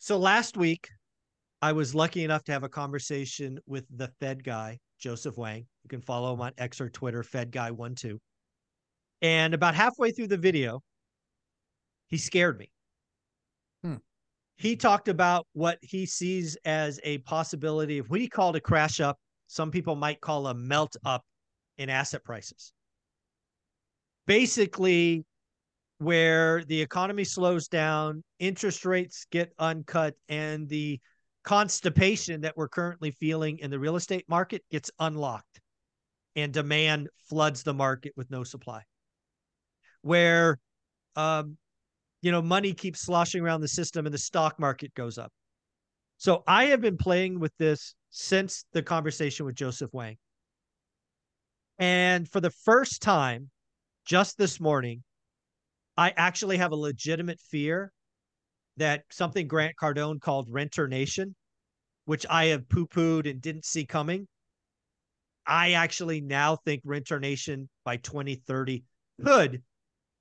So last week, I was lucky enough to have a conversation with the Fed guy, Joseph Wang. You can follow him on X or Twitter, Fed guy 12. And about halfway through the video, he scared me. He talked about what he sees as a possibility of what he called a crash up. Some people might call a melt up in asset prices. Basically, where the economy slows down, interest rates get uncut, and the constipation that we're currently feeling in the real estate market gets unlocked, and demand floods the market with no supply. Where money keeps sloshing around the system and the stock market goes up. So I have been playing with this since the conversation with Joseph Wang. And for the first time, just this morning, I actually have a legitimate fear that something Grant Cardone called Renter Nation, which I have poo-pooed and didn't see coming. I actually now think Renter Nation by 2030 could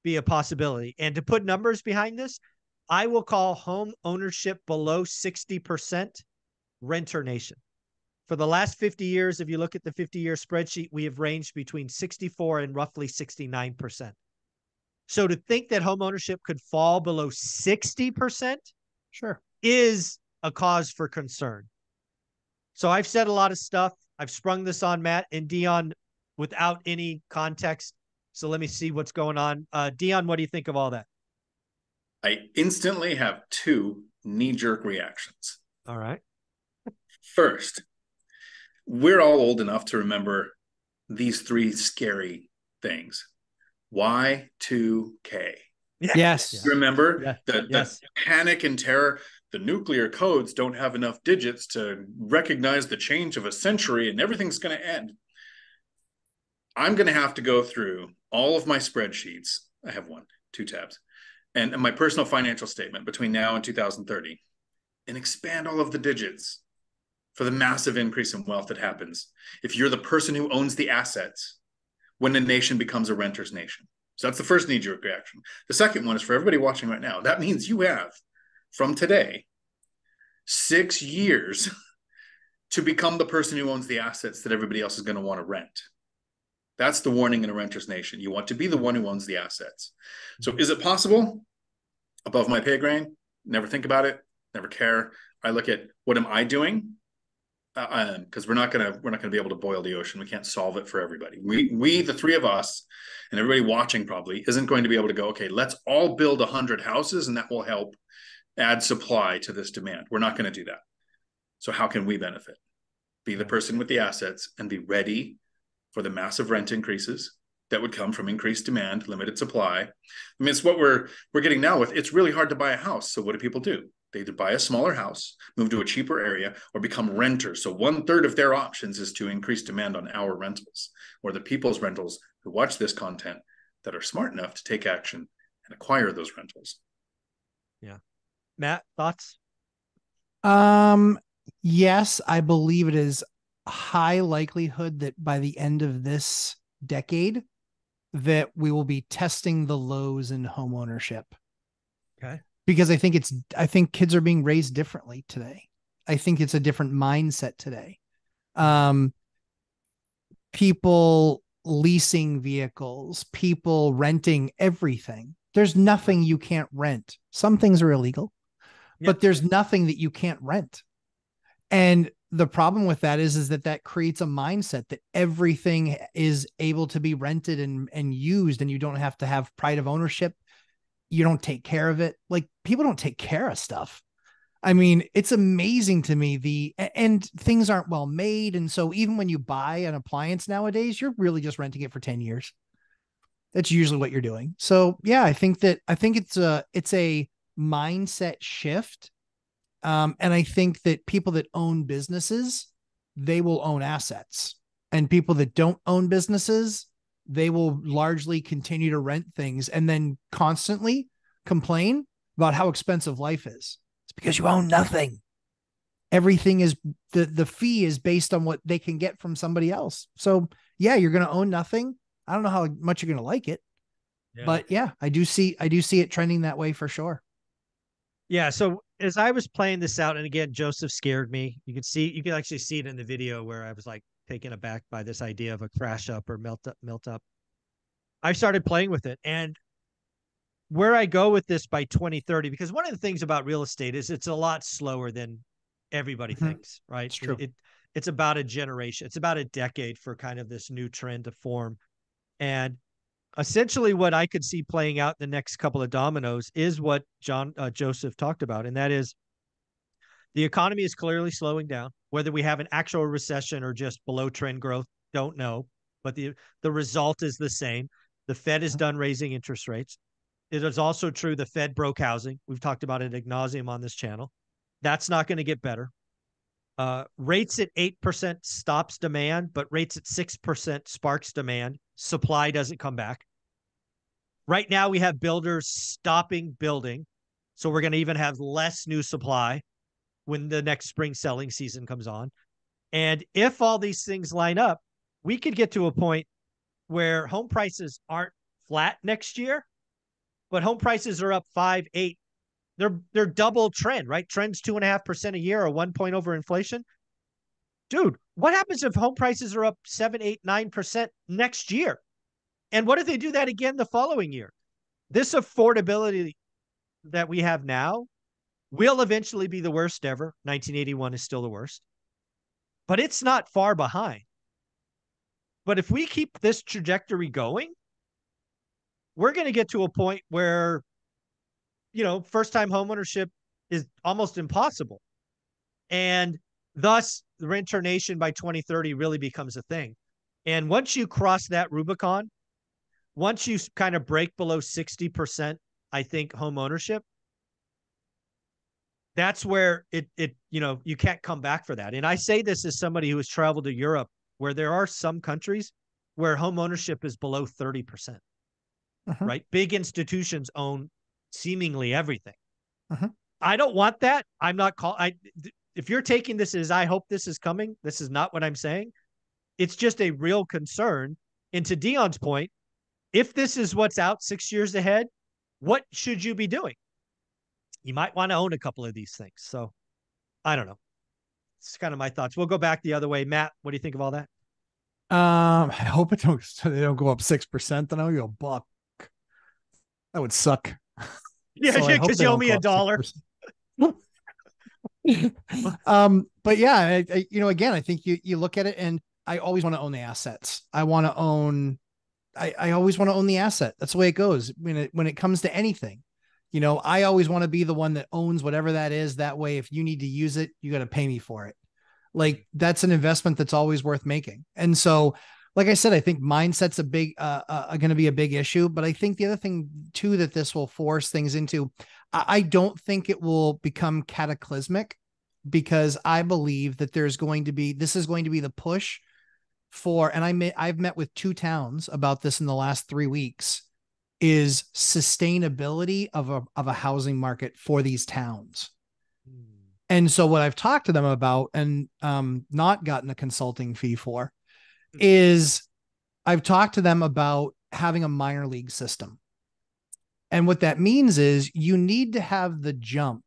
be a possibility. And to put numbers behind this, I will call home ownership below 60% Renter Nation. For the last 50 years, if you look at the 50-year spreadsheet, we have ranged between 64 and roughly 69%. So to think that home ownership could fall below 60% sure is a cause for concern. So I've said a lot of stuff. I've sprung this on Matt and Dion without any context. So let me see what's going on. Dion, what do you think of all that? I instantly have two knee-jerk reactions. All right. First, we're all old enough to remember these three scary things. Y2K. Yes. Remember the panic and terror. The nuclear codes don't have enough digits to recognize the change of a century and everything's going to end. I'm going to have to go through all of my spreadsheets. I have two tabs, and my personal financial statement between now and 2030 and expand all of the digits for the massive increase in wealth that happens if you're the person who owns the assets when a nation becomes a renter's nation. So that's the first knee-jerk reaction. The second one is for everybody watching right now. That means you have, from today, 6 years to become the person who owns the assets that everybody else is going to want to rent. That's the warning in a renter's nation. You want to be the one who owns the assets. So is it possible? Above my pay grade? Never think about it. Never care. I look at what am I doing? Because we're not gonna be able to boil the ocean. We can't solve it for everybody. We the three of us and everybody watching probably isn't going to be able to go, okay, let's all build 100 houses and that will help add supply to this demand. We're not going to do that. So how can we benefit? Be the person with the assets and be ready for the massive rent increases that would come from increased demand, limited supply. I mean, it's what we're getting now with. It's really hard to buy a house. So what do people do? They either buy a smaller house, move to a cheaper area, or become renters. So 1/3 of their options is to increase demand on our rentals, or the people's rentals who watch this content that are smart enough to take action and acquire those rentals. Yeah. Matt, thoughts? Yes, I believe it is a high likelihood that by the end of this decade that we will be testing the lows in home ownership. Okay. Because I think kids are being raised differently today. I think it's a different mindset today. People leasing vehicles, people renting everything. There's nothing you can't rent. Some things are illegal, but there's nothing that you can't rent. And the problem with that is that creates a mindset that everything is able to be rented and used, and you don't have to have pride of ownership. You don't take care of it. Like, people don't take care of stuff. I mean, it's amazing to me and things aren't well made. And so even when you buy an appliance nowadays, you're really just renting it for 10 years. That's usually what you're doing. So yeah, I think it's a mindset shift. And I think that people that own businesses, they will own assets, and people that don't own businesses, they will largely continue to rent things and then constantly complain about how expensive life is. It's because you own nothing. Everything is the fee is based on what they can get from somebody else. So yeah, you're going to own nothing. I don't know how much you're going to like it, but yeah, I do see it trending that way for sure. Yeah. So as I was playing this out, and again, Joseph scared me. You can actually see it in the video where I was like taken aback by this idea of a crash up or melt up. I started playing with it, and where I go with this by 2030, because one of the things about real estate is it's a lot slower than everybody thinks, right? It's true. It's about a generation. It's about a decade for kind of this new trend to form. And essentially what I could see playing out in the next couple of dominoes is what Joseph talked about. And that is the economy is clearly slowing down. Whether we have an actual recession or just below trend growth, don't know. But the result is the same. The Fed is done raising interest rates. It is also true the Fed broke housing. We've talked about it ad nauseum on this channel. That's not going to get better. Rates at 8% stops demand, but rates at 6% sparks demand. Supply doesn't come back. Right now, we have builders stopping building. So we're going to even have less new supply when the next spring selling season comes on. And if all these things line up, we could get to a point where home prices aren't flat next year, but home prices are up 5, 8. They're double trend, right? Trend's 2.5% a year or 1 point over inflation. Dude, what happens if home prices are up 7, 8, 9% next year? And what if they do that again the following year? This affordability that we have now will eventually be the worst ever. 1981 is still the worst, but it's not far behind. But if we keep this trajectory going, we're going to get to a point where, first-time homeownership is almost impossible. And thus, the renter nation by 2030 really becomes a thing. And once you cross that Rubicon, once you kind of break below 60%, I think, home ownership, that's where you can't come back for that. And I say this as somebody who has traveled to Europe, where there are some countries where home ownership is below 30%, right? Big institutions own seemingly everything. I don't want that. I'm not if you're taking this as I hope this is coming, this is not what I'm saying. It's just a real concern. And to Dion's point, if this is what's out 6 years ahead, what should you be doing? You might want to own a couple of these things. So I don't know. It's kind of my thoughts. We'll go back the other way. Matt, what do you think of all that? I hope they don't go up 6%. Then I'll go $1. That would suck. Yeah, because you owe me $1. But yeah, again, I think you look at it, and I always want to own the assets. I always want to own the asset. That's the way it goes when it comes to anything. I always want to be the one that owns whatever that is. That way, if you need to use it, you got to pay me for it. Like, that's an investment that's always worth making. And so, like I said, I think mindset's going to be a big issue. But I think the other thing too that this will force things into, I don't think it will become cataclysmic, because I believe that this is going to be the push for, and I've met with 2 towns about this in the last 3 weeks, is sustainability of a housing market for these towns. And so what I've talked to them about, and not gotten a consulting fee for, is I've talked to them about having a minor league system. And what that means is you need to have the jump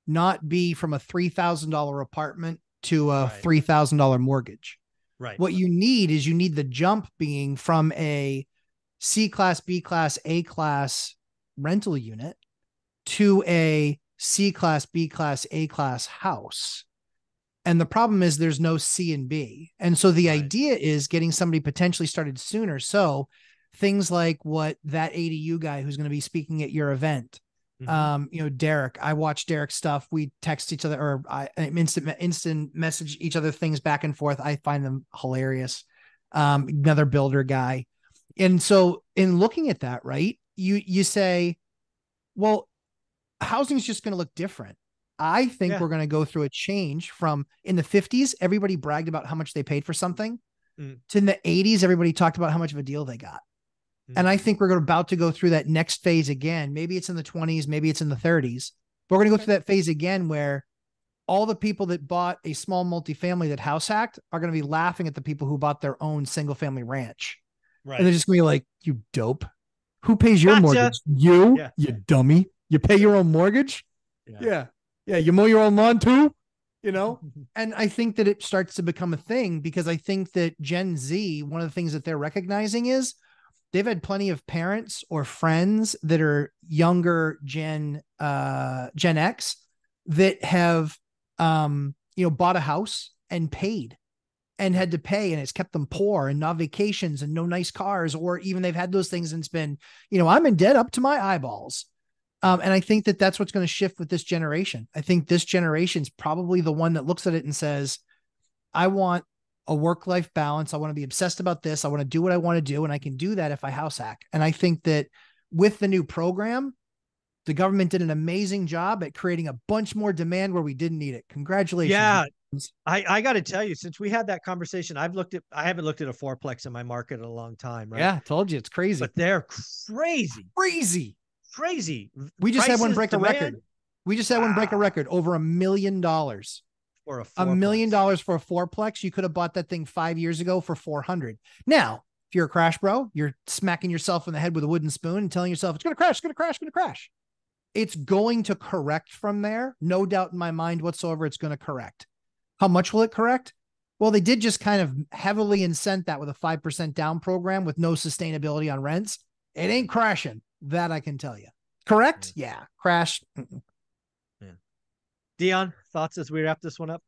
not be from a $3,000 apartment to a $3,000 mortgage. Right. What you need the jump being from a C class, B class, A class rental unit to a C class, B class, A class house. And the problem is there's no C and B. And so the idea is getting somebody potentially started sooner. So things like what that ADU guy who's going to be speaking at your event, Derek, I watch Derek's stuff. We text each other, or I instant message each other things back and forth. I find them hilarious. Another builder guy. And so in looking at that, right, you say, well, housing is just going to look different. I think we're going to go through a change from, in the 50s, everybody bragged about how much they paid for something, to in the 80s, everybody talked about how much of a deal they got. And I think we're about to go through that next phase again. Maybe it's in the 20s, maybe it's in the 30s, but we're going to go through that phase again where all the people that bought a small multifamily that house hacked are going to be laughing at the people who bought their own single family ranch. Right. And they're just going to be like, you dope. Who pays your mortgage? You dummy. You pay your own mortgage? Yeah. Yeah, you mow your own lawn too, you know? And I think that it starts to become a thing because I think that Gen Z, one of the things that they're recognizing is they've had plenty of parents or friends that are younger Gen X that have bought a house and paid and had to pay, and it's kept them poor and not vacations and no nice cars, or even they've had those things and it's been, I'm in debt up to my eyeballs. And I think that that's what's going to shift with this generation. I think this generation is probably the one that looks at it and says, I want a work-life balance. I want to be obsessed about this. I want to do what I want to do. And I can do that if I house hack. And I think that with the new program, the government did an amazing job at creating a bunch more demand where we didn't need it. Congratulations. Yeah. I got to tell you, since we had that conversation, I haven't looked at a fourplex in my market in a long time. Right? Yeah. I told you it's crazy, but they're crazy. We just had one break a record. We just had one break a record over $1 million for $1 million for a fourplex. You could have bought that thing 5 years ago for 400. Now, if you're a crash bro, you're smacking yourself in the head with a wooden spoon and telling yourself it's going to crash, it's going to crash, it's going to crash. It's going to correct from there. No doubt in my mind whatsoever, it's going to correct. How much will it correct? Well, they did just kind of heavily incent that with a 5% down program with no sustainability on rents. It ain't crashing. That I can tell you. Correct? Yeah. Crash. Yeah. Dion, thoughts as we wrap this one up?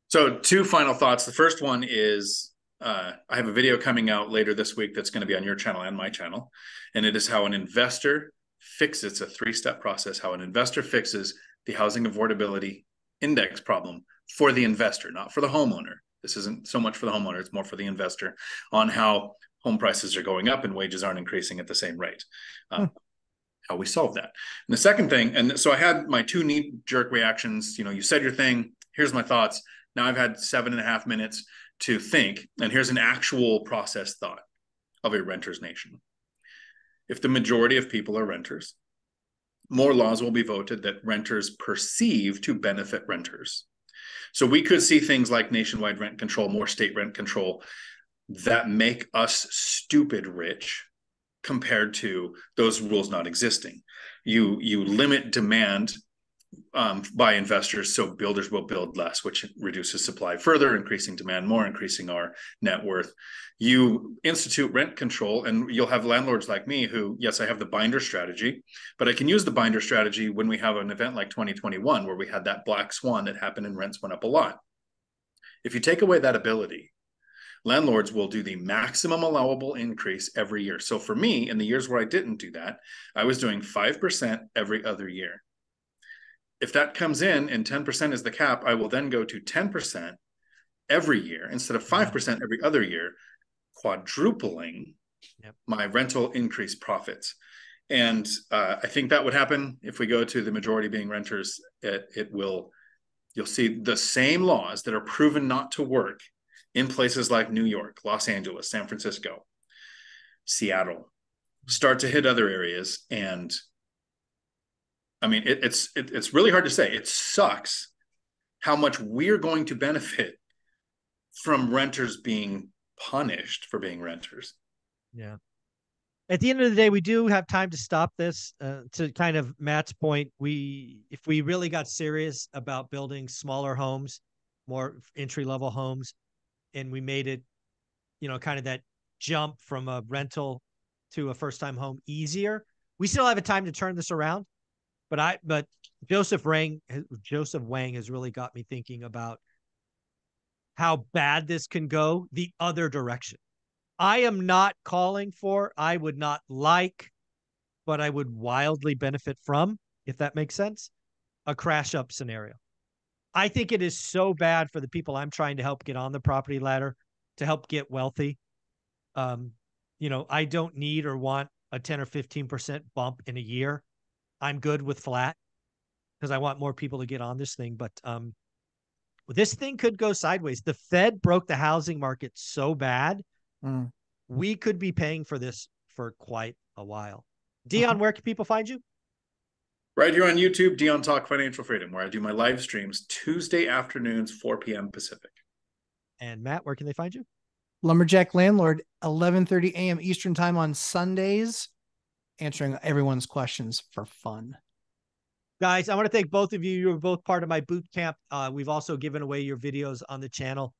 So 2 final thoughts. The first one is I have a video coming out later this week that's going to be on your channel and my channel. And it is how an investor fixes, it's a 3-step process, how an investor fixes the housing affordability index problem for the investor, not for the homeowner. This isn't so much for the homeowner, it's more for the investor, on how home prices are going up and wages aren't increasing at the same rate. How we solve that. And the second thing, and so I had my 2 knee-jerk reactions. You said your thing, here's my thoughts. Now I've had 7.5 minutes to think, and here's an actual process thought of a renter's nation. If the majority of people are renters, more laws will be voted that renters perceive to benefit renters. So we could see things like nationwide rent control, more state rent control, that make us stupid rich compared to those rules not existing. You limit demand by investors, so builders will build less, which reduces supply further, increasing demand more, increasing our net worth. You institute rent control, and you'll have landlords like me who, yes, I have the binder strategy, but I can use the binder strategy when we have an event like 2021, where we had that black swan that happened and rents went up a lot. If you take away that ability, landlords will do the maximum allowable increase every year. So for me, in the years where I didn't do that, I was doing 5% every other year. If that comes in and 10% is the cap, I will then go to 10% every year instead of 5% every other year, quadrupling my rental increase profits. And I think that would happen if we go to the majority being renters. You'll see the same laws that are proven not to work in places like New York, Los Angeles, San Francisco, Seattle, start to hit other areas. And I mean, it's really hard to say. It sucks how much we're going to benefit from renters being punished for being renters. Yeah. At the end of the day, we do have time to stop this. To kind of Matt's point, if we really got serious about building smaller homes, more entry-level homes, and we made it, kind of that jump from a rental to a first-time home easier, we still have a time to turn this around. But Joseph Wang has really got me thinking about how bad this can go the other direction. I am not calling for, I would not like, but I would wildly benefit from, if that makes sense, a crash up scenario. I think it is so bad for the people I'm trying to help get on the property ladder, to help get wealthy. I don't need or want a 10 or 15% bump in a year. I'm good with flat because I want more people to get on this thing. But this thing could go sideways. The Fed broke the housing market so bad, we could be paying for this for quite a while. Dion, where can people find you? Right here on YouTube, Dion Talk Financial Freedom, where I do my live streams Tuesday afternoons, 4 p.m. Pacific. And Matt, where can they find you? Lumberjack Landlord, 11:30 a.m. Eastern time on Sundays, answering everyone's questions for fun. Guys, I want to thank both of you. You were both part of my boot camp. We've also given away your videos on the channel.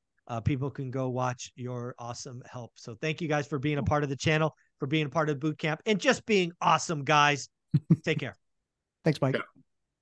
People can go watch your awesome help. So thank you guys for being a part of the channel, for being a part of the boot camp, and just being awesome, guys. Take care. Thanks, Mike. Yeah.